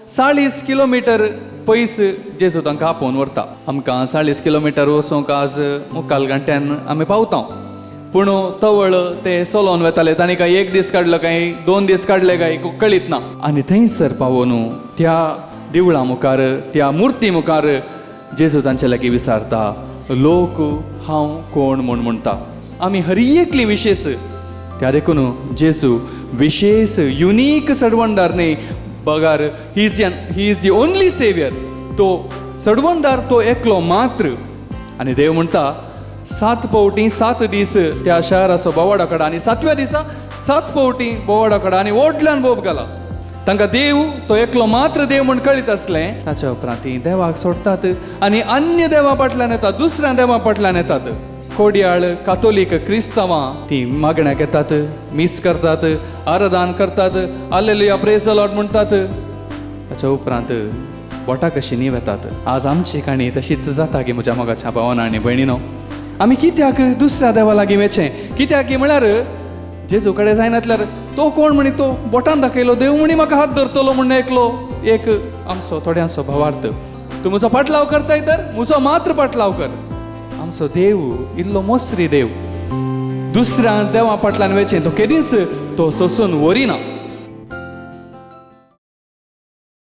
40 kilometre पयस जेजू तांकां आपोवन व्हरता. आमकां 40 किलोमीटर वचोंक आज मुखाल घंट्यान आमी पावता. पूण तवळ ते चलोन वताले, तांणी काय 1 दीस काडलो काय 2 दीस काडले काय कळीत ना. आनी थंयसर पावून त्या देवळा मुखार, त्या मुर्ती मुखार जेजू तांचे लागीं विचारता, लोक हांव कोण म्हूण म्हणटा. आमी हर एकली विशेष त्या देखून जेजू विशेष युनीक सडवणदार न्ही, बगार he is the only saviour. तो सडवणदार तो एकलो मात्र. आनी देव म्हणटा 7 पावटी 7 दीस त्या शहराचो बोवाडो काडा आनी 7व्या दिसा 7 पावटी बोवाडो काडा आनी व्हडल्यान बोब घाला. तांकां देव तो एकलो मात्र देव म्हूण कळीत असलें. ताच्या उपरांत ती देवाक सोडतात आनी अन्य देवा फाटल्यान येतात, दुसऱ्या देवा फाटल्यान येतात. कोडयाळ कातोलीक क्रिस्तांवां ती मागण्याक येतात, मिस करतात, आरदान करतात, हालेलुया प्रेज द लॉर्ड म्हणटात. ताच्या उपरांत बोटां कशी न्ही वेतात. आज आमची काणी तशीच जाता की म्हज्या मोगाच्या भावांनो आनी भयणीनो, आमी कित्याक दुसऱ्या देवा लागीं वचचें? कित्याक की म्हळ्यार जेजू कडेन जायनातल्यार तो कोण म्हणी तो बोटान दाखयलो, देव म्हणी म्हाका हात धरतलो म्हण एकलो एक आमचो थोड्यांचो भावार्थ. तूं म्हजो पाटलाव करताय तर म्हजो मात्र पाटलाव कर. आमचो देव इल्लो मोसरी देव. दुसऱ्या देवा फाटल्यान वचचें तो केदींच तो सोसून वरिना.